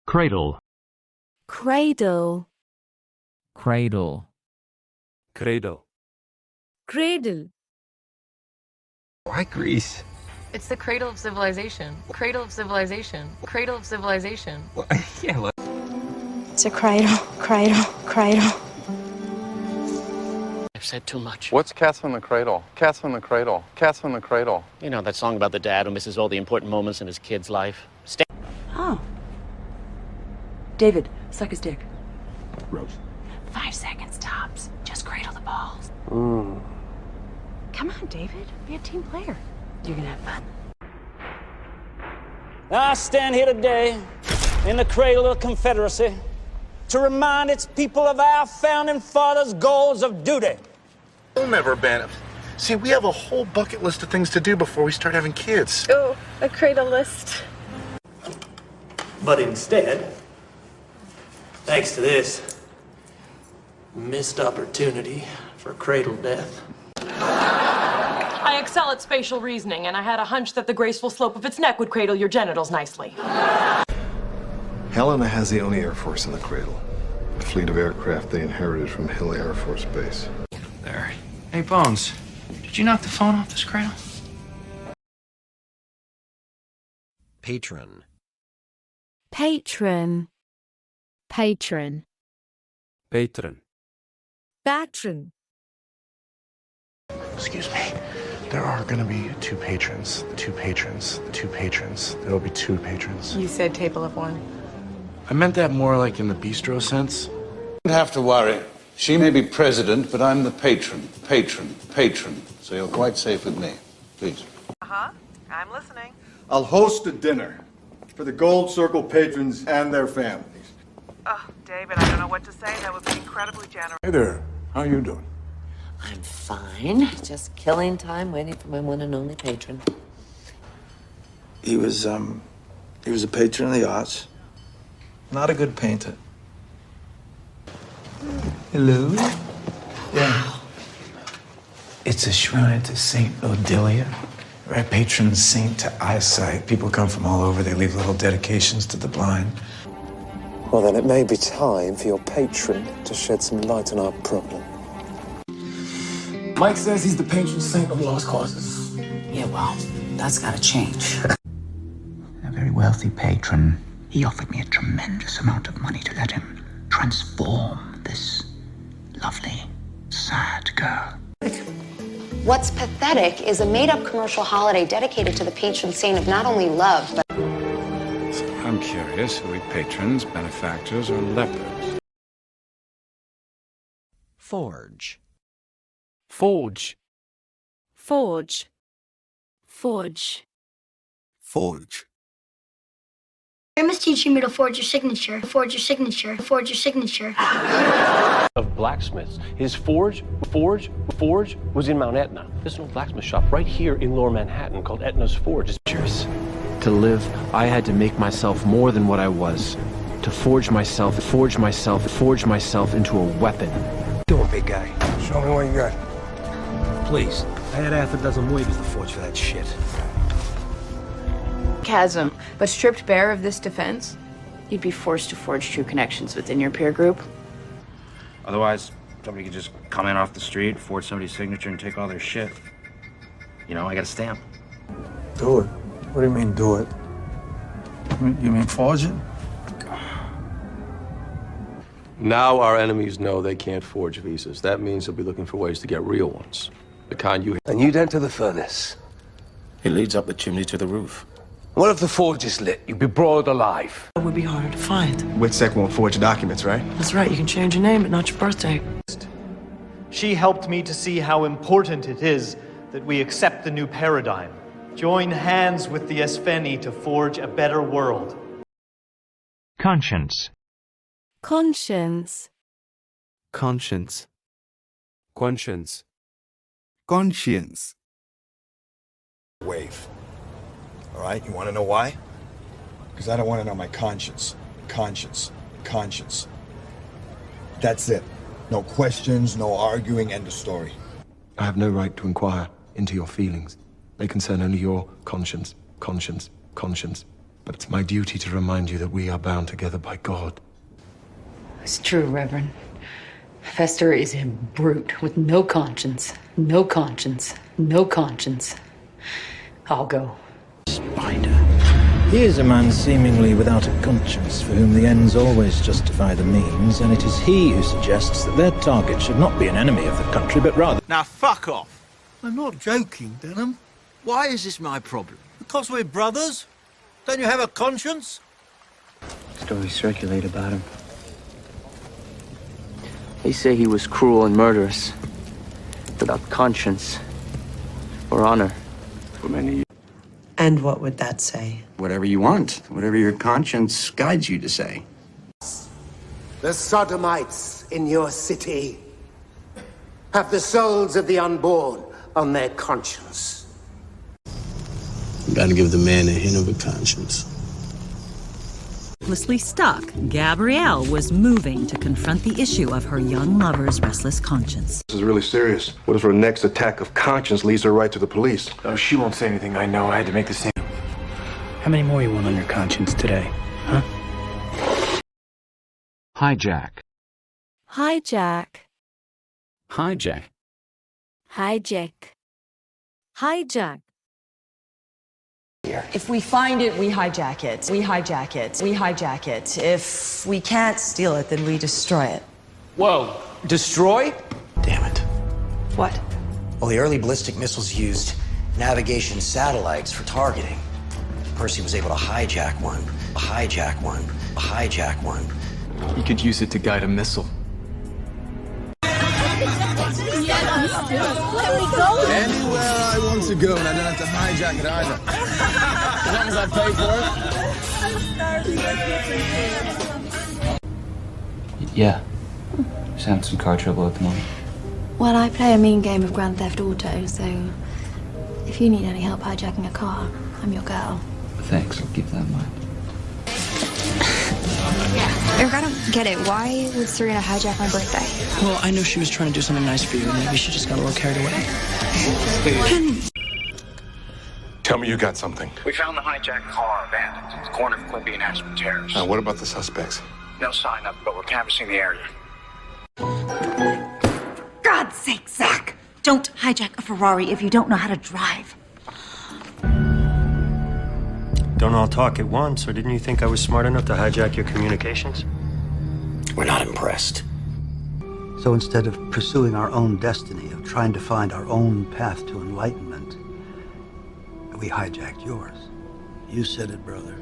Cradle. Cradle. Cradle. Cradle. Cradle. Why Greece? It's the cradle of civilization. Cradle of civilization. Cradle of civilization. Well, yeah, It's a cradle, cradle, cradle. I've said too much. What's Cats in the Cradle? Cats in the Cradle. Cats in the Cradle. You know, that song about the dad who misses all the important moments in his kid's life? Oh. David, suck his dick. Rose. 5 seconds tops. Just cradle the balls. Come on, David. Be a team player. You're gonna have fun. I stand here today in the cradle of the Confederacy to remind its people of our founding fathers' goals of duty. We'll never ban it. See, we have a whole bucket list of things to do before we start having kids. Oh, a cradle list. But instead, thanks to this missed opportunity for cradle death. I excel at spatial reasoning, and I had a hunch that the graceful slope of its neck would cradle your genitals nicely. Helena has the only Air Force in the cradle. A fleet of aircraft they inherited from Hill Air Force Base. There. Hey, Bones, did you knock the phone off this cradle? Patron. Patron. Patron. Patron. Patron. Excuse me. There are gonna be 2 patrons. 2 patrons. 2 patrons. There will be 2 patrons. You said table of one. I meant that more like in the bistro sense. Don't have to worry. She may be president, but I'm the patron. Patron. So you're quite safe with me. Please. Uh-huh. I'm listening. I'll host a dinner for the Gold Circle patrons and their families. Oh, David, I don't know what to say. That would be incredibly generous. Hey there. How you doing? I'm fine. Just killing time waiting for my one and only patron. He was a patron of the arts. Not a good painter. Hello? Yeah. It's a shrine to Saint Odilia. Right, patron saint to eyesight. People come from all over. They leave little dedications to the blind. Well, then it may be time for your patron to shed some light on our problem. Mike says he's the patron saint of lost causes. Yeah, well, that's gotta change. A very wealthy patron. He offered me a tremendous amount of money to let him transform this lovely, sad girl. What's pathetic is a made-up commercial holiday dedicated to the patron saint of not only love, but... So I'm curious, are we patrons, benefactors, or lepers? Forge. Forge. Forge. Forge. Forge. Grandma's teaching me to forge your signature. Forge your signature. Forge your signature. Of blacksmiths. His forge was in Mount Etna. There's an old blacksmith shop right here in Lower Manhattan called Etna's Forge. To live, I had to make myself more than what I was. To forge myself into a weapon. Doing, big guy. Show me what you got. Please. I had half a dozen wages to forge for that shit. Chasm, but stripped bare of this defense, you'd be forced to forge true connections within your peer group. Otherwise, somebody could just come in off the street, forge somebody's signature, and take all their shit. You know, I got a stamp. Do it. What do you mean, do it? You mean forge it? Now our enemies know they can't forge visas. That means they'll be looking for ways to get real ones. The kind you... And you'd enter the furnace. It leads up the chimney to the roof. What if the forge is lit? You'd be broiled alive. It would be harder to find. WITSEC won't forge documents, right? That's right, you can change your name, but not your birthday. She helped me to see how important it is that we accept the new paradigm. Join hands with the Espheni to forge a better world. Conscience. Conscience. Conscience. Conscience. Conscience. Wave. All right, you want to know why? Because I don't want to know my conscience. Conscience. Conscience. That's it. No questions, no arguing, end of story. I have no right to inquire into your feelings. They concern only your conscience, conscience, conscience, But it's my duty to remind you that we are bound together by God. It's true, Reverend. Fester is a brute with no conscience. No conscience. No conscience. I'll go. Spider. He is a man seemingly without a conscience, for whom the ends always justify the means, and it is he who suggests that their target should not be an enemy of the country, but rather... Now, fuck off. I'm not joking, Denham. Why is this my problem? Because we're brothers? Don't you have a conscience? Stories circulate about him. They say he was cruel and murderous, without conscience or honor. For many years. And what would that say? Whatever you want, whatever your conscience guides you to say. The sodomites in your city have the souls of the unborn on their conscience. You gotta give the man a hint of a conscience. Hopelessly stuck, Gabrielle was moving to confront the issue of her young lover's restless conscience. This is really serious. What if her next attack of conscience leads her right to the police? Oh, she won't say anything. I know. I had to make the same. How many more you want on your conscience today, huh? Hijack. Hijack. Hijack. Hijack. Hijack. If we find it, we hijack it. We hijack it. We hijack it. If we can't steal it, then we destroy it. Whoa. Destroy? Damn it. What? Well, the early ballistic missiles used navigation satellites for targeting. Percy was able to hijack one. Hijack one. Hijack one. You could use it to guide a missile. Let me go. Anywhere I want to go, and I don't have to hijack it either. As long as I pay for Yeah. Just having some car trouble at the moment. Well, I play a mean game of Grand Theft Auto, so if you need any help hijacking a car, I'm your girl. Thanks, I'll keep that in mind. Eric, I don't get it. Why would Serena hijack my birthday? Well, I know she was trying to do something nice for you. Maybe she just got a little carried away. Tell me you got something. We found the hijacked car abandoned at the corner of Quimby and Aspen Terrace. What about the suspects? No sign of them, but we're canvassing the area. God's sake, Zach! Don't hijack a Ferrari if you don't know how to drive. Don't all talk at once, or didn't you think I was smart enough to hijack your communications? We're not impressed. So instead of pursuing our own destiny, of trying to find our own path to enlightenment, we hijacked yours. You said it, brother.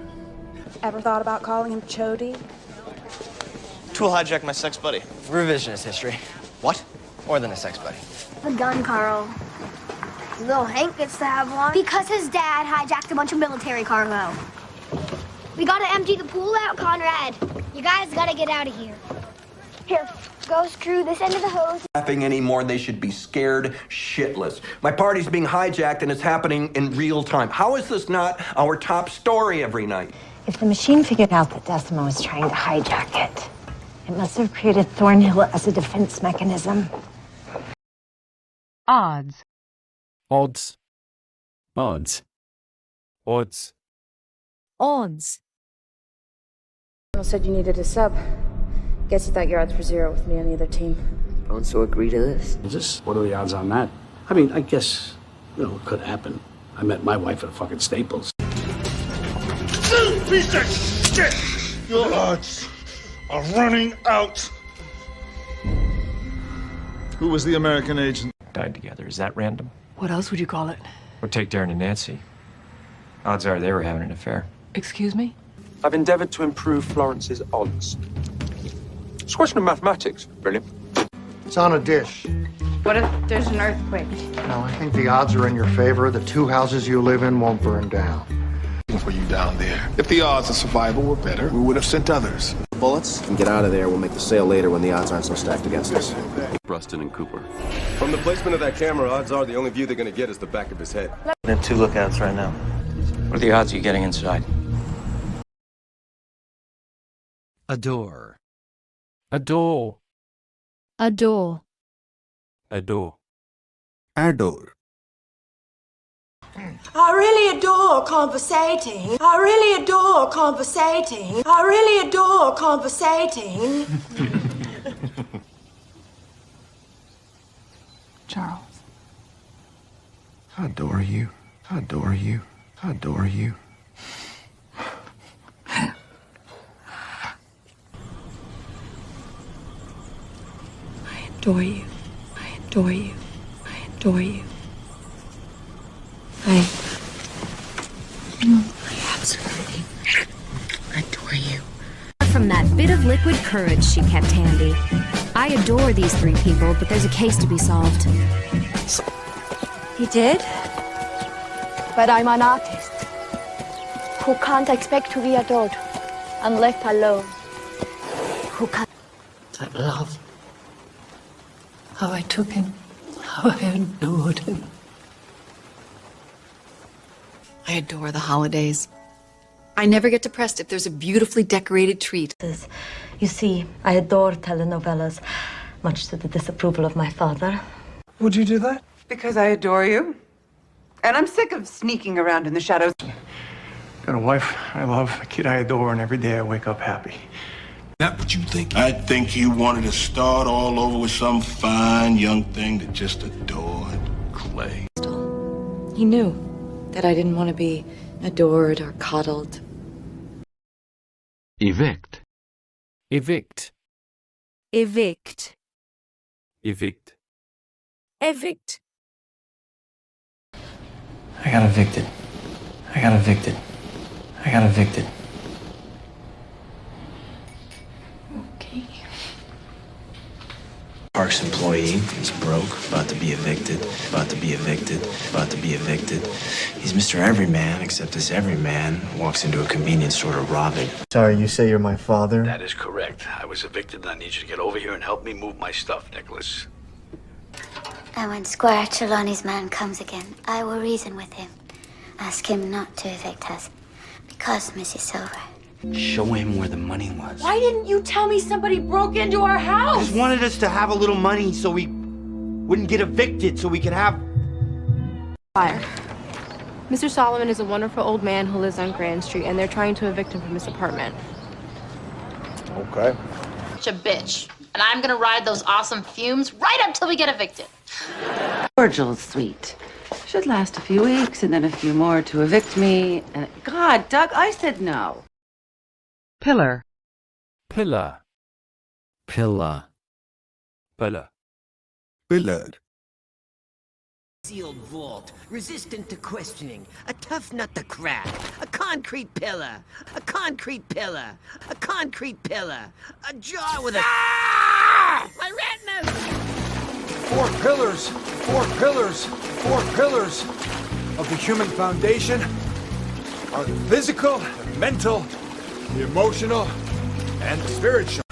Ever thought about calling him Chody? Tool hijacked my sex buddy. Revisionist history. What? More than a sex buddy. The gun, Carl. Little Hank gets to have one. Because his dad hijacked a bunch of military cargo. We gotta empty the pool out, Conrad. You guys gotta get out of here. Here, go screw this end of the hose. Laughing anymore, they should be scared shitless. My party's being hijacked and it's happening in real time. How is this not our top story every night? If the machine figured out that Decima was trying to hijack it, it must have created Thornhill as a defense mechanism. Odds. Odds. Odds. Odds. Odds. Colonel said you needed a sub. Guess you thought your odds were 0 with me on the other team. Don't so agree to this. What are the odds on that? I mean, I guess, it could happen. I met my wife at a fucking Staples. Piece of shit! Your odds are running out. Who was the American agent? Died together. Is that random? What else would you call it? Or take Darren and Nancy. Odds are they were having an affair. Excuse me? I've endeavored to improve Florence's odds. It's a question of mathematics, really. It's on a dish. What if there's an earthquake? No, I think the odds are in your favor. The 2 houses you live in won't burn down. For you down there. If the odds of survival were better, we would have sent others. Bullets and get out of there. We'll make the sale later when the odds aren't so stacked against us. Rustin and Cooper. From the placement of that camera, odds are the only view they're going to get is the back of his head. I have 2 lookouts right now. What are the odds of you getting inside? Adore. Adore. Adore. Adore. Adore. I really adore conversating. I really adore conversating. I really adore conversating. Charles. I adore you. I adore you. I adore you. I adore you. I adore you. I adore you. I absolutely adore you. From that bit of liquid courage she kept handy. I adore these three people, but there's a case to be solved. He did? But I'm an artist who can't expect to be adored and left alone. Who can't. That love. How I took him. How I adored him. I adore the holidays. I never get depressed if there's a beautifully decorated treat. You see, I adore telenovelas, much to the disapproval of my father. Would you do that? Because I adore you. And I'm sick of sneaking around in the shadows. Got a wife I love, a kid I adore, and every day I wake up happy. That what you think? I think he wanted to start all over with some fine young thing that just adored Clay. He knew that I didn't want to be adored or coddled. Evict. Evict. Evict. Evict. Evict. I got evicted. I got evicted. I got evicted. Okay. Parks employee, he's broke, about to be evicted, about to be evicted, about to be evicted. He's Mr. Everyman, except this everyman walks into a convenience store to rob it. Sorry, you say you're my father? That is correct. I was evicted and I need you to get over here and help me move my stuff, Nicholas. And when Squire Trelawney's man comes again, I will reason with him. Ask him not to evict us. Because, Mrs. Silver. Show him where the money was. Why didn't you tell me somebody broke into our house? Just wanted us to have a little money so we wouldn't get evicted, so we could have... Fire. Mr. Solomon is a wonderful old man who lives on Grand Street, and they're trying to evict him from his apartment. Okay. Such a bitch. And I'm gonna ride those awesome fumes right up till we get evicted. Cordial sweet. Should last a few weeks and then a few more to evict me. And God, Doug, I said no. Pillar. Pillar. Pillar. Pillar. Pillar. Sealed vault, resistant to questioning, a tough nut to crack, a concrete pillar, a concrete pillar, a concrete pillar, a jar with a... Ah! My retinas! 4 pillars, 4 pillars, 4 pillars of the human foundation are the physical, the mental, the emotional, and the spiritual.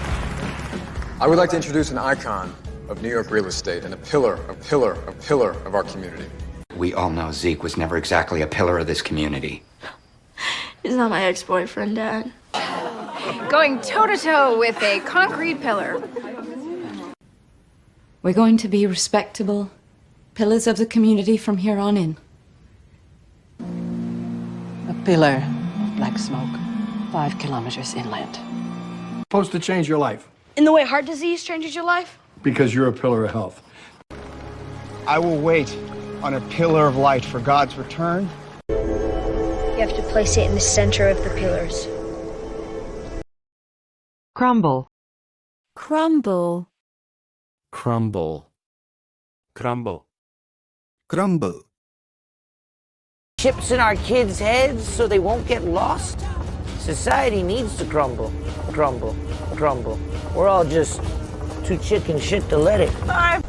I would like to introduce an icon of New York real estate and a pillar of our community. We all know Zeke was never exactly a pillar of this community. He's not my ex-boyfriend, Dad. Going toe-to-toe with a concrete pillar. We're going to be respectable pillars of the community from here on in. A pillar of black smoke, 5 kilometers inland. Supposed to change your life In the way heart disease changes your life? because you're a pillar of health. I will wait on a pillar of light for God's return. You have to place it in the center of the pillars. Crumble. Crumble. Crumble. Crumble. Crumble. Chips in our kids' heads so they won't get lost? Society needs to crumble, crumble, crumble. We're all just too chicken shit to let it. I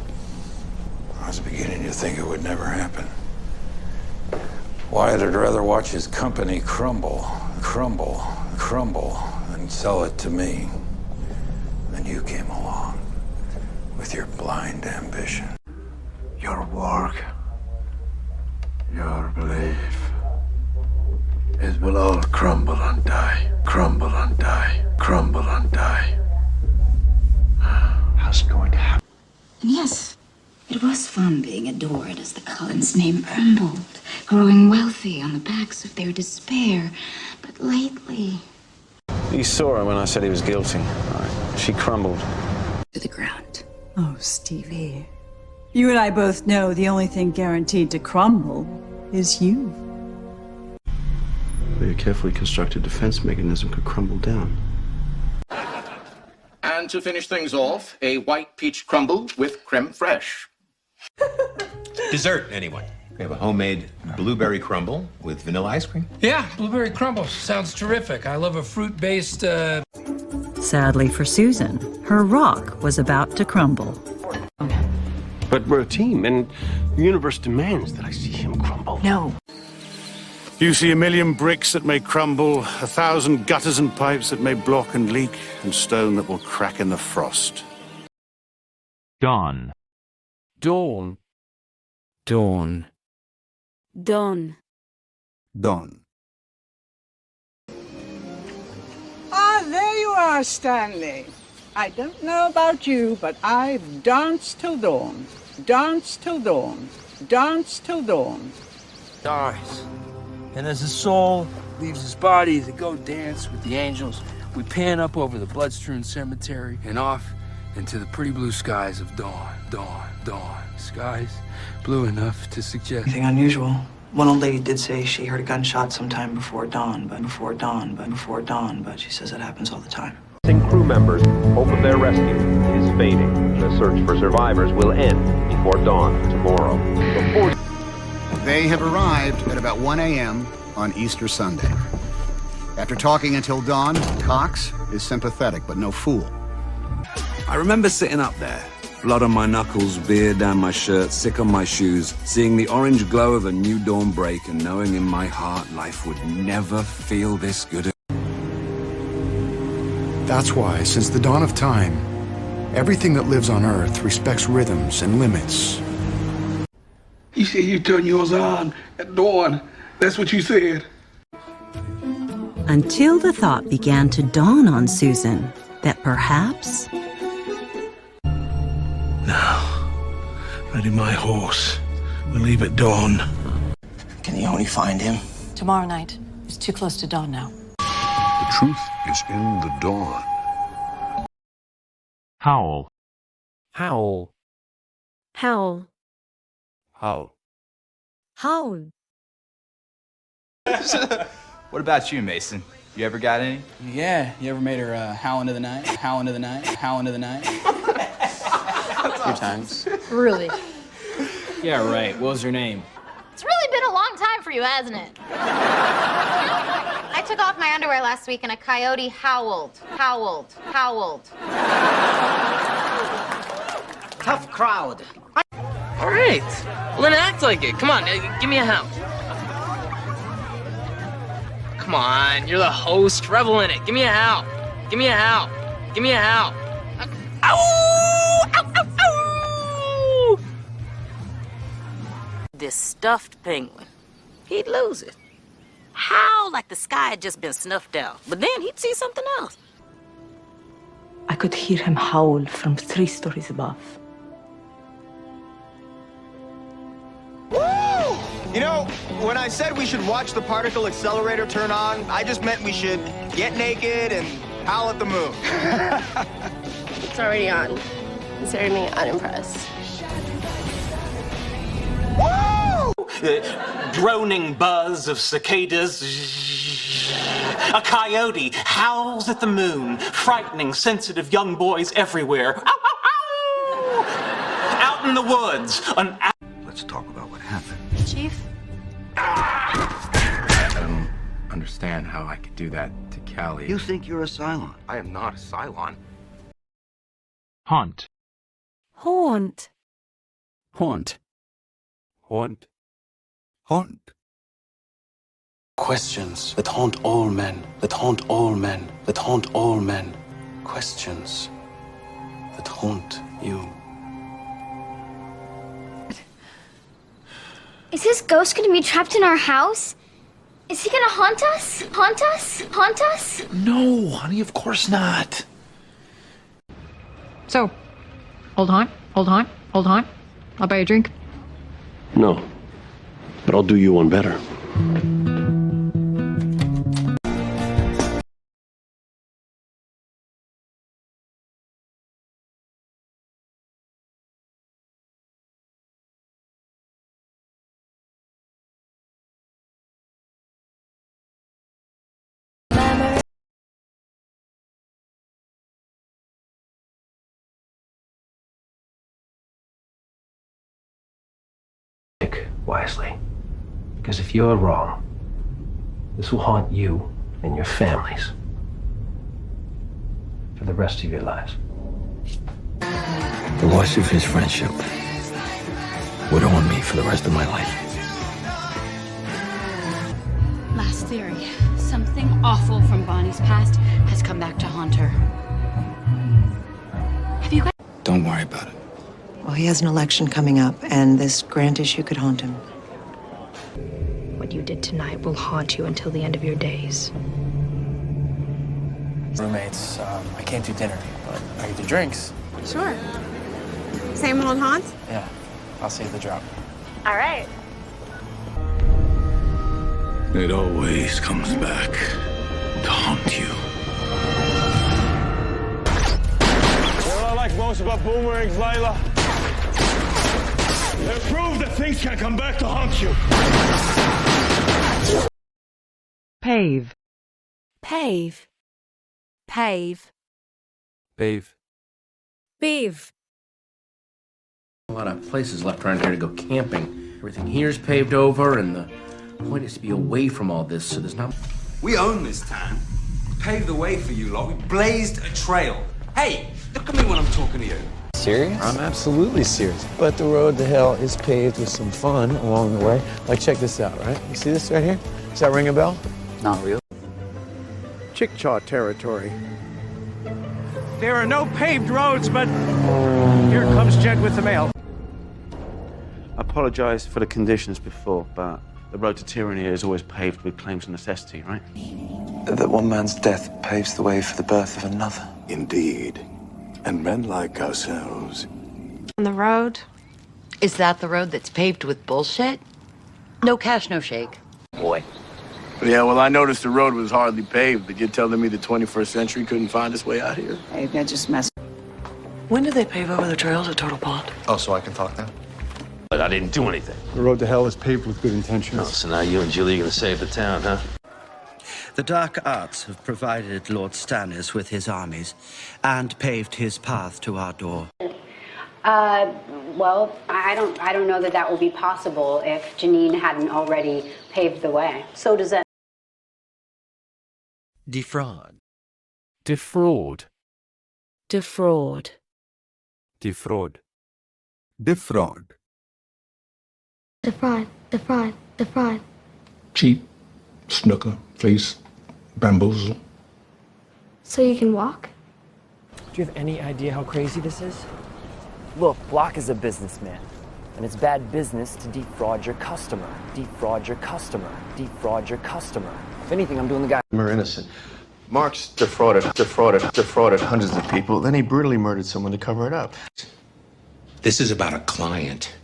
was beginning to think it would never happen. Wyatt would rather watch his company crumble, crumble, crumble, and sell it to me. Then you came along with your blind ambition. Your work, your belief, it will all crumble and die, crumble and die, crumble and die. How's it going to happen? Yes, it was fun being adored as the Collins name crumbled. growing wealthy on the backs of their despair. But lately... You saw her when I said he was guilty. Right. She crumbled. To the ground. Oh, Stevie. You and I both know the only thing guaranteed to crumble is you. A carefully constructed defense mechanism could crumble down. And to finish things off, a white peach crumble with creme fraiche. Dessert, anyone? We have a homemade blueberry crumble with vanilla ice cream. Yeah, blueberry crumble. Sounds terrific. I love a fruit-based, Sadly for Susan, her rock was about to crumble. But we're a team, and the universe demands that I see him crumble. No. You see a million bricks that may crumble, 1,000 gutters and pipes that may block and leak, and stone that will crack in the frost. Dawn. Dawn. Dawn. Dawn. Dawn. Ah, there you are, Stanley. I don't know about you, but I've danced till dawn. Danced till dawn. Danced till dawn. dies. And as the soul leaves his body to go dance with the angels, we pan up over the blood-strewn cemetery and off into the pretty blue skies of dawn, dawn, dawn. Skies blue enough to suggest... Anything unusual? One old lady did say she heard a gunshot sometime before dawn, but she says it happens all the time. Crew members, hope of their rescue is fading. The search for survivors will end before dawn tomorrow. They have arrived at about 1 a.m. on Easter Sunday. After talking until dawn, Cox is sympathetic, but no fool. I remember sitting up there, blood on my knuckles, beer down my shirt, sick on my shoes, seeing the orange glow of a new dawn break and knowing in my heart life would never feel this good. That's why, since the dawn of time, everything that lives on Earth respects rhythms and limits. You said you turn yours on at dawn. That's what you said. Until the thought began to dawn on Susan that perhaps... Now, ready my horse. We'll leave at dawn. Can you only find him? Tomorrow night. It's too close to dawn now. The truth is in the dawn. Howl. Howl. Howl. Howl. Howl. What about you, Mason? You ever got any? Yeah, you ever made her howl into the night? Howl into the night? Howl into the night? A few times. Really? Yeah, right. What was her name? It's really been a long time for you, hasn't it? I took off my underwear last week and a coyote howled. Howled. Howled. Tough crowd. All right. Well, then act like it. Come on, give me a howl. Come on, you're the host. Revel in it. Give me a howl. Give me a howl. Give me a howl. Ow! Ow, ow, ow! This stuffed penguin, he'd lose it. Howl like the sky had just been snuffed out. But then he'd see something else. I could hear him howl from 3 stories above. Woo! You know, when I said we should watch the particle accelerator turn on, I just meant we should get naked and howl at the moon. It's already on. Consider me unimpressed. Woo! The droning buzz of cicadas. A coyote howls at the moon, frightening sensitive young boys everywhere. Ow, ow, ow! Out in the woods. Let's talk about what happened. Chief? I don't understand how I could do that to Callie. You think you're a Cylon? I am not a Cylon. Haunt. Haunt. Haunt. Haunt. Haunt. Questions that haunt all men, that haunt all men, that haunt all men. Questions that haunt you. Is his ghost gonna be trapped in our house? Is he gonna haunt us? Haunt us? Haunt us? No, honey, of course not. So, hold on. I'll buy you a drink. No. But I'll do you one better. Wisely. Because if you're wrong, this will haunt you and your families for the rest of your lives. The loss of his friendship would haunt me for the rest of my life. Last theory. Something awful from Bonnie's past has come back to haunt her. Have you guys... Don't worry about it. Well, he has an election coming up, and this grant issue could haunt him. What you did tonight will haunt you until the end of your days. Roommates, I can't do dinner, but I can do drinks. Sure. Same old haunt? Yeah, I'll save the drop. All right. It always comes back to haunt you. What I like most about boomerangs, Layla, they prove that things can come back to haunt you. Pave. Pave. Pave. Pave. Beeve. A lot of places left around here to go camping. Everything here's paved over, and the point is to be away from all this, so there's not... We own this town. We paved the way for you lot. We blazed a trail. Hey, look at me when I'm talking to you. Serious? I'm absolutely serious. But the road to hell is paved with some fun along the way. Like, check this out, right? You see this right here? Does that ring a bell? Not really. Chickchaw territory. There are no paved roads, but here comes Jed with the mail. I apologize for the conditions before, but the road to tyranny is always paved with claims of necessity, right? That one man's death paves the way for the birth of another. Indeed. And men like ourselves. On the road? Is that the road that's paved with bullshit? No cash, no shake. Boy. Yeah, well, I noticed the road was hardly paved, but you're telling me the 21st century couldn't find its way out here? Hey, that just messed. When did they pave over the trails at Turtle Pond? Oh, so I can talk now? But I didn't do anything. The road to hell is paved with good intentions. Oh, so now you and Julie are going to save the town, huh? The dark arts have provided Lord Stannis with his armies and paved his path to our door. Well, I don't know that will be possible if Janine hadn't already paved the way. So does that. Defraud. Defraud. Defraud. Defraud. Defraud. Defraud, defraud, defraud. Cheat, snooker, fleece, bamboozle. So you can walk? Do you have any idea how crazy this is? Look, Block is a businessman, and it's bad business to defraud your customer. Defraud your customer. Defraud your customer. If anything, I'm doing the guy. We're innocent. Marx defrauded hundreds of people, then he brutally murdered someone to cover it up. This is about a client.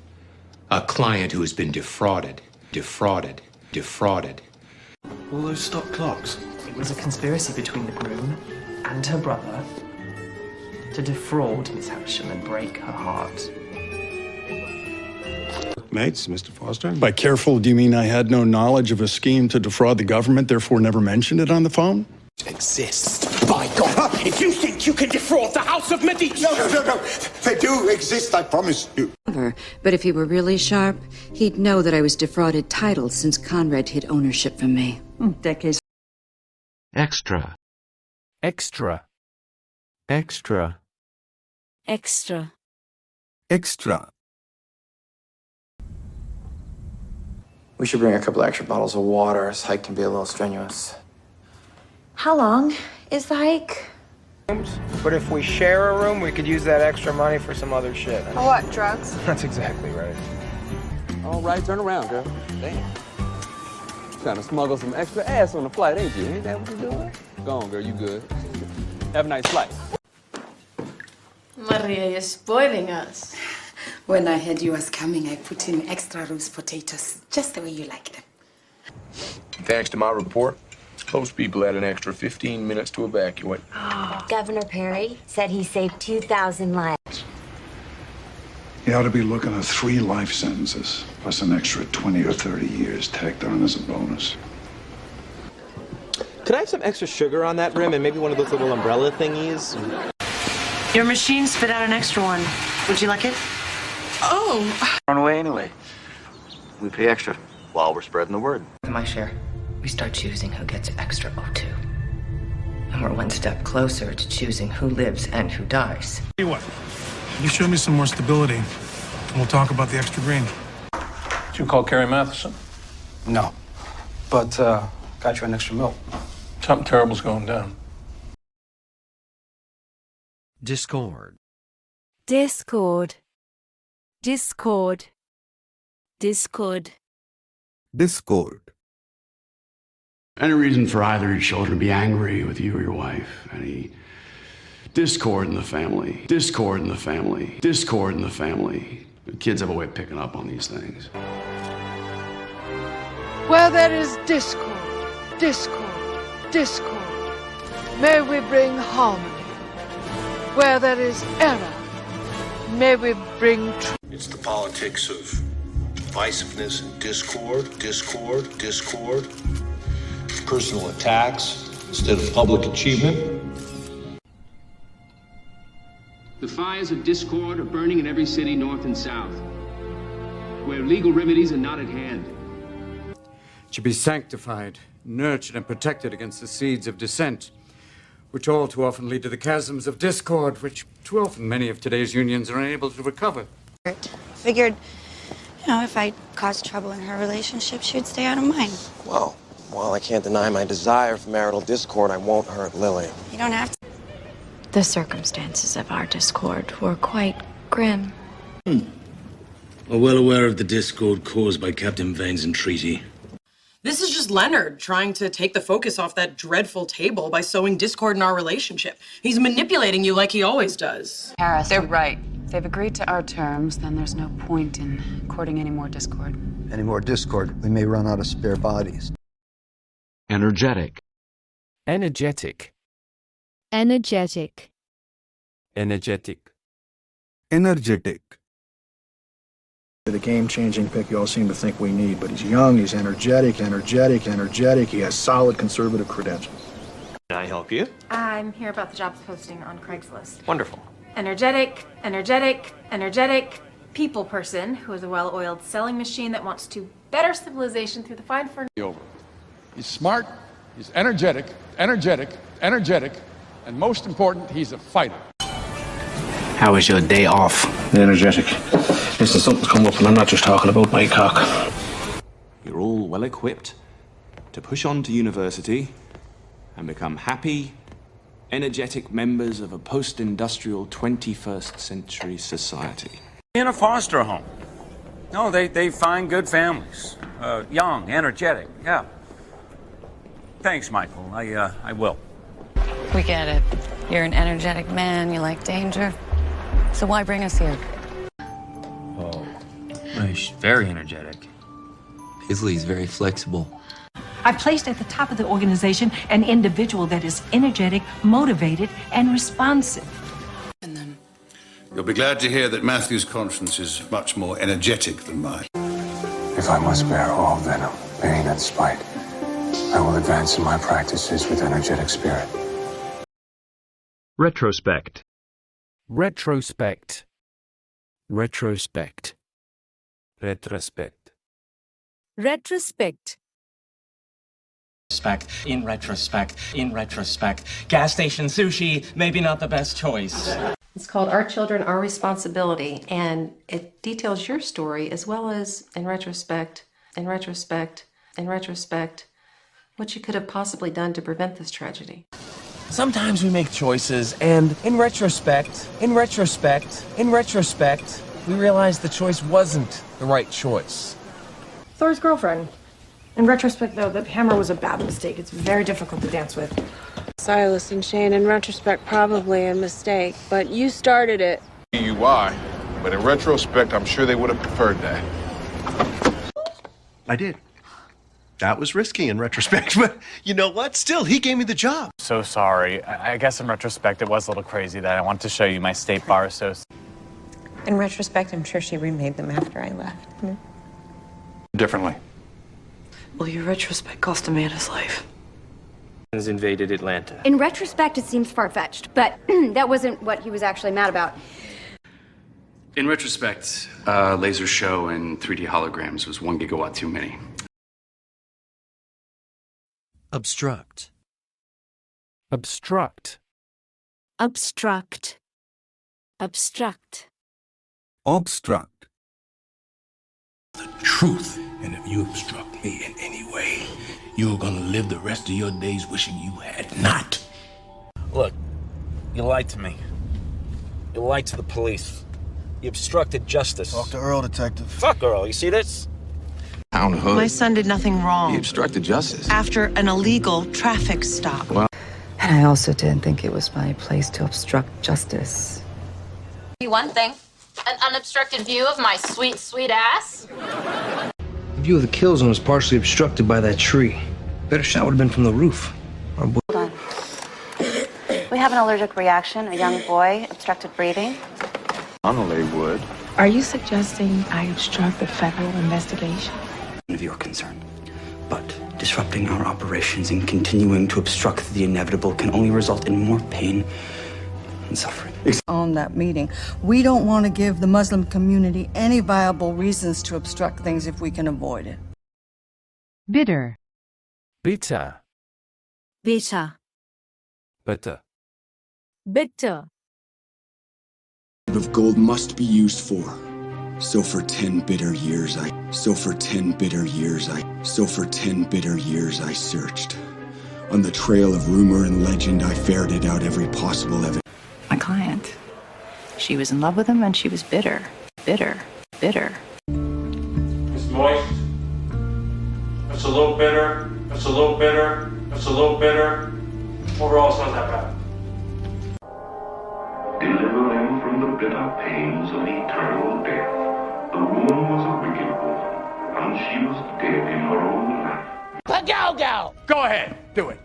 A client who has been defrauded. Defrauded. Defrauded. All those stock clocks. It was a conspiracy between the groom and her brother to defraud Miss Havisham and break her heart. Mates, Mr. Foster? By careful, do you mean I had no knowledge of a scheme to defraud the government, therefore never mentioned it on the phone? Exists. By God, if you think you can defraud the House of Medici... No. They do exist, I promise you. But if he were really sharp, he'd know that I was defrauded titles since Conrad hid ownership from me. Decades. Extra. Extra. Extra. Extra. Extra. We should bring a couple extra bottles of water. This hike can be a little strenuous. How long is the hike? But if we share a room, we could use that extra money for some other shit. For what, drugs? That's exactly right. All right, turn around, girl. Damn. Trying to smuggle some extra ass on the flight, ain't you? Ain't that what you doing? Go on, girl, you good. Have a nice flight. Maria, you're spoiling us. When I heard you was coming, I put in extra roast potatoes, just the way you like them. Thanks to my report, most people had an extra 15 minutes to evacuate. Governor Perry said he saved 2,000 lives. You ought to be looking at 3 life sentences, plus an extra 20 or 30 years tacked on as a bonus. Could I have some extra sugar on that rim and maybe one of those little umbrella thingies? Your machine spit out an extra one. Would you like it? Oh! Run away anyway. We pay extra while we're spreading the word. My share, we start choosing who gets extra O2. And we're one step closer to choosing who lives and who dies. Tell you what, you show me some more stability, and we'll talk about the extra green. Did you call Carrie Matheson? No. But, got you an extra milk. Something terrible's going down. Discord. Discord. Discord. Discord. Discord. Any reason for either of your children to be angry with you or your wife? Any discord in the family? Discord in the family? Discord in the family? The kids have a way of picking up on these things. Where there is discord, discord, discord, may we bring harmony. Where there is error, may we bring truth. It's the politics of divisiveness and discord, discord, discord. Personal attacks instead of public achievement. The fires of discord are burning in every city, north and south, where legal remedies are not at hand. It should be sanctified, nurtured, and protected against the seeds of dissent, which all too often lead to the chasms of discord, which too often many of today's unions are unable to recover. Figured, if I caused trouble in her relationship, she would stay out of mine. Well, while I can't deny my desire for marital discord, I won't hurt Lily. You don't have to. The circumstances of our discord were quite grim. We're well aware of the discord caused by Captain Vane's entreaty. This is just Leonard trying to take the focus off that dreadful table by sowing discord in our relationship. He's manipulating you like he always does. Harris, they're right. If they've agreed to our terms, then there's no point in courting any more discord. Any more discord, we may run out of spare bodies. Energetic. Energetic. Energetic. Energetic. Energetic. The game-changing pick you all seem to think we need, but he's young, he's energetic, energetic. He has solid conservative credentials. Can I help you? I'm here about the jobs posting on Craigslist. Wonderful. Energetic, people person who is a well-oiled selling machine that wants to better civilization through the fine furniture. Over. He's smart, he's energetic, and most important, he's a fighter. How was your day off? Energetic. Listen, something's come up, and I'm not just talking about my cock. You're all well equipped to push on to university and become happy, energetic members of a post-industrial 21st century society. In a foster home. No, they find good families. Young, energetic, yeah. Thanks, Michael. I will. We get it. You're an energetic man, you like danger. So why bring us here? Oh, he's very energetic. Paisley's very flexible. I've placed at the top of the organization an individual that is energetic, motivated, and responsive. You'll be glad to hear that Matthew's conscience is much more energetic than mine. If I must bear all venom, pain, and spite, I will advance in my practices with energetic spirit. Retrospect. Retrospect. Retrospect. Retrospect. Retrospect. In retrospect. Gas station sushi, maybe not the best choice. It's called Our Children, Our Responsibility, and it details your story as well as, in retrospect, what you could have possibly done to prevent this tragedy. Sometimes we make choices, and in retrospect, we realize the choice wasn't the right choice. Thor's girlfriend. In retrospect, though, the hammer was a bad mistake. It's very difficult to dance with. Silas and Shane, in retrospect, probably a mistake, but you started it. DUI, But in retrospect, I'm sure they would have preferred that. I did. That was risky in retrospect, but you know what? Still, he gave me the job. So sorry. I guess in retrospect, it was a little crazy that I wanted to show you my state bar associate. In retrospect, I'm sure she remade them after I left. Differently. Well, your retrospect cost a man his life. Invaded Atlanta. In retrospect, it seems far-fetched, but that wasn't what he was actually mad about. In retrospect, laser show and 3D holograms was 1 gigawatt too many. Obstruct. Obstruct. Obstruct. Obstruct. Obstruct. The truth. And if you obstruct me in any way, you're gonna live the rest of your days wishing you had not. Look, you lied to me. You lied to the police. You obstructed justice. Talk to Earl, detective. Fuck Earl, you see this? My son did nothing wrong. He obstructed justice. After an illegal traffic stop. Well, And I also didn't think it was my place to obstruct justice. One thing, an unobstructed view of my sweet, sweet ass. The view of the kill zone was partially obstructed by that tree. Better shot would have been from the roof. Hold on. We have an allergic reaction. A young boy, obstructed breathing. Donnelly would. Are you suggesting I obstruct the federal investigation? Of your concern. But disrupting our operations and continuing to obstruct the inevitable can only result in more pain and suffering. On that meeting, we don't want to give the Muslim community any viable reasons to obstruct things if we can avoid it. Bitter. Bitter. Bitter. Bitter. Bitter. Of gold must be used for. So for 10 bitter years I searched. On the trail of rumor and legend, I ferreted out every possible evidence. My client. She was in love with him and she was bitter. Bitter. Bitter. It's moist. It's a little bitter. It's a little bitter. It's a little bitter. Overall, it's not that bad. Delivering from the bitter pains of eternal death. The woman was a wicked woman, and she was dead in her own life. Go ahead, do it.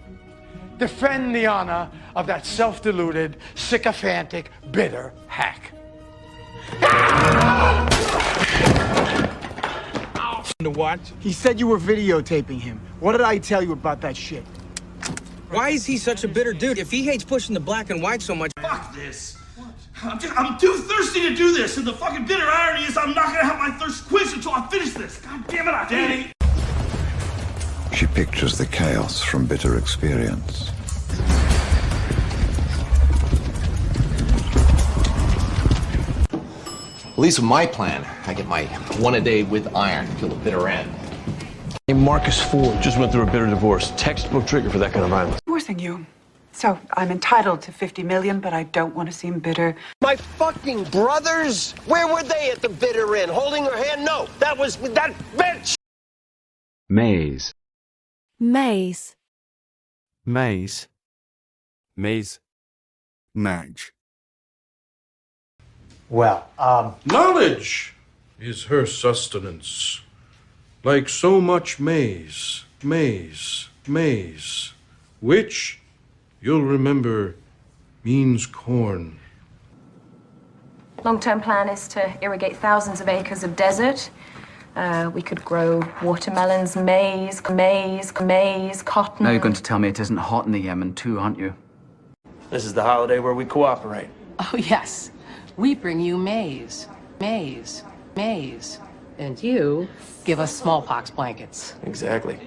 Defend the honor of that self-deluded, sycophantic, bitter hack. To watch? He said you were videotaping him. What did I tell you about that shit? Why is he such a bitter dude? If he hates pushing the black and white so much... Fuck this. I'm too thirsty to do this, and the fucking bitter irony is I'm not gonna have my thirst quenched until I finish this. God damn it, Danny. She pictures the chaos from bitter experience. At least with my plan, I get my 1 a day with iron to kill the bitter end. Hey, Marcus Ford just went through a bitter divorce. Textbook trigger for that kind of violence. Divorcing you. So I'm entitled to $50 million, but I don't want to seem bitter. My fucking brothers? Where were they at the bitter end? Holding her hand? No, that was with that bitch! Maze. Maze. Maze. Maze. Madge. Well, Knowledge is her sustenance. Like so much maize, which, you'll remember, means corn. Long-term plan is to irrigate thousands of acres of desert. We could grow watermelons, maize, cotton. Now you're going to tell me it isn't hot in the Yemen too, aren't you? This is the holiday where we cooperate. Oh, yes. We bring you maize. And you give us smallpox blankets. Exactly.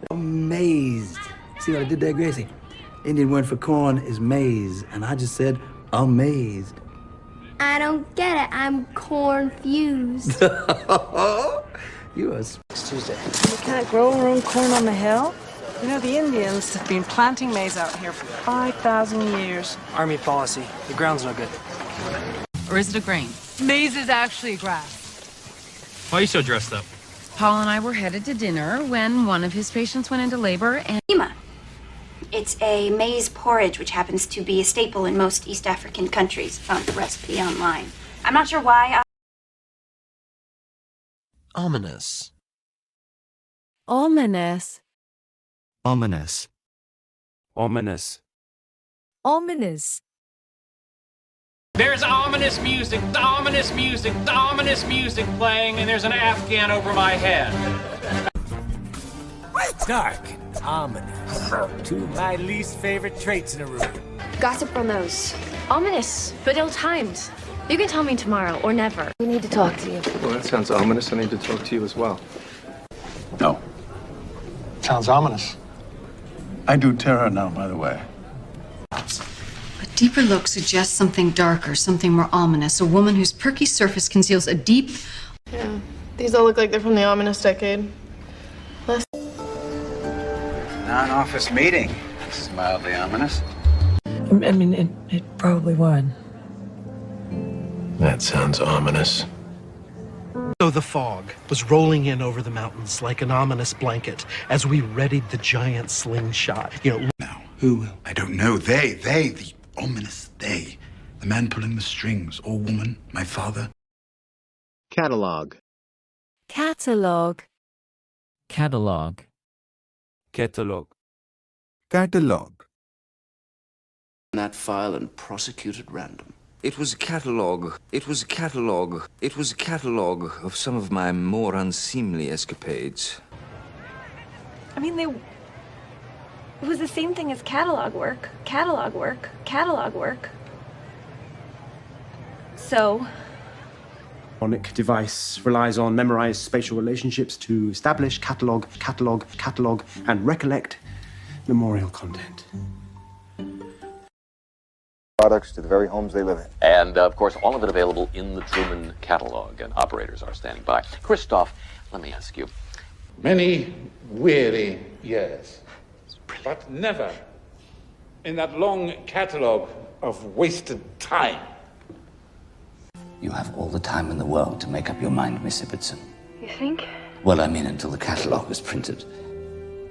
Amazed. See what I did there, Gracie? Indian word for corn is maize, and I just said amazed. I don't get it. I'm confused. You are. It's Tuesday. We can't grow our own corn on the hill? You know, the Indians have been planting maize out here for 5,000 years. Army policy. The ground's no good. Or is it a grain? Maize is actually grass. Why are you so dressed up? Paul and I were headed to dinner when one of his patients went into labor and... It's a maize porridge, which happens to be a staple in most East African countries. Found the recipe online. I'm not sure why. Ominous. Ominous. Ominous. Ominous. Ominous. There's ominous music, the ominous music, the ominous music playing, and there's an Afghan over my head. Dark and ominous. Two of my least favorite traits in a room. Gossip on those. Ominous, but ill-timed. You can tell me tomorrow or never. We need to talk to you. Well, that sounds ominous. I need to talk to you as well. No. Sounds ominous. I do terror now, by the way. A deeper look suggests something darker, something more ominous. A woman whose perky surface conceals a deep... Yeah, these all look like they're from the ominous decade. Non-office meeting. This is mildly ominous. I mean, it probably would. That sounds ominous. So the fog was rolling in over the mountains like an ominous blanket as we readied the giant slingshot. Now, who will? I don't know. They, the ominous they. The man pulling the strings, or woman, my father. Catalog. Catalog. Catalog. Catalog. Catalog. That file and prosecute at random. It was a catalogue. It was a catalogue. It was a catalogue of some of my more unseemly escapades. I mean, it was the same thing as catalog work. Catalog work. Catalog work. So... Electronic device relies on memorized spatial relationships to establish catalog, and recollect memorial content. Products to the very homes they live in. And, of course, all of it available in the Truman catalog, and operators are standing by. Christoph, let me ask you. Many weary years, but never in that long catalogue of wasted time. You have all the time in the world to make up your mind, Miss Ibbotson. You think? Well, I mean, until the catalogue is printed.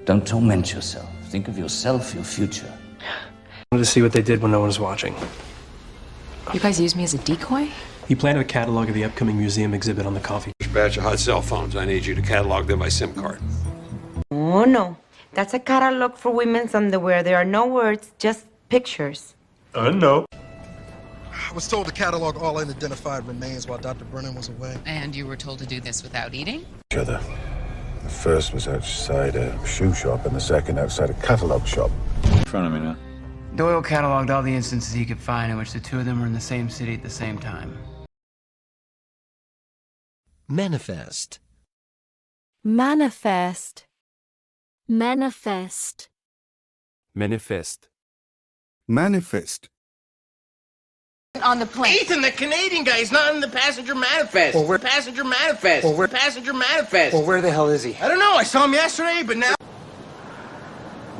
Don't torment yourself. Think of yourself, your future. I wanted to see what they did when no one was watching. You guys use me as a decoy? You plan to catalog of the upcoming museum exhibit on the coffee. Batch of hot cell phones. I need you to catalog them by SIM card. Oh, no. That's a catalog for women's underwear. There are no words, just pictures. No. I was told to catalog all unidentified remains while Dr. Brennan was away. And you were told to do this without eating? The first was outside a shoe shop, and the second outside a catalog shop. In front of me now. Doyle cataloged all the instances he could find in which the two of them were in the same city at the same time. Manifest. Manifest. Manifest. Manifest. Manifest. On the plane. Ethan, the Canadian guy, is not in the passenger manifest. Well, where- Passenger manifest. Well, where- Passenger manifest. Well, where the hell is he? I don't know. I saw him yesterday, but now...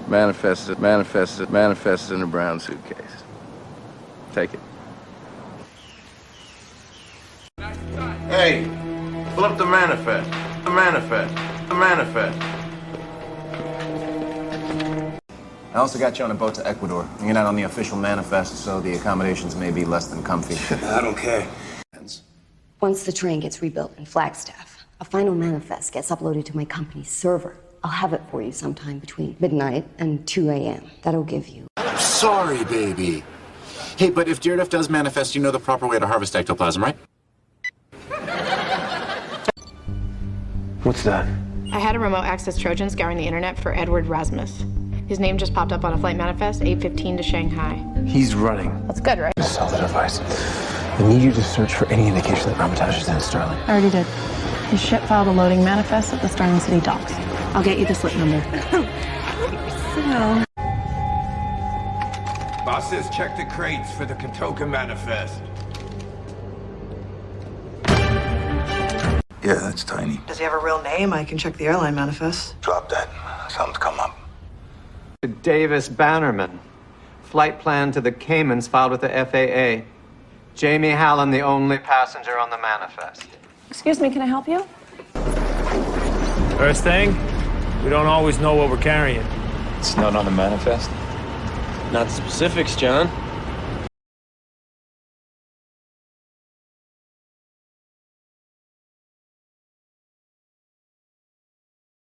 Manifested in a brown suitcase. Take it. Hey, flip the manifest. The manifest. The manifest. I also got you on a boat to Ecuador. You're not on the official manifest, so the accommodations may be less than comfy. I don't care. Once the train gets rebuilt in Flagstaff, a final manifest gets uploaded to my company's server. I'll have it for you sometime between midnight and 2 a.m. That'll give you... Sorry, baby. Hey, but if Deardef does manifest, you know the proper way to harvest ectoplasm, right? What's that? I had a remote access Trojan scouring the internet for Edward Rasmus. His name just popped up on a flight manifest, 8:15 to Shanghai. He's running. That's good, right? Sell the device. I need you to search for any indication that Armitage is in Sterling. I already did. His ship filed a loading manifest at the Sterling City docks. I'll get you the slip number. Boss says check the crates for the Katoka manifest. Yeah, that's tiny. Does he have a real name? I can check the airline manifest. Drop that. Something's come up. Davis Bannerman. Flight plan to the Caymans filed with the FAA. Jamie Hallam, the only passenger on the manifest. Excuse me, can I help you? First thing, we don't always know what we're carrying. It's not on the manifest. Not specifics, John.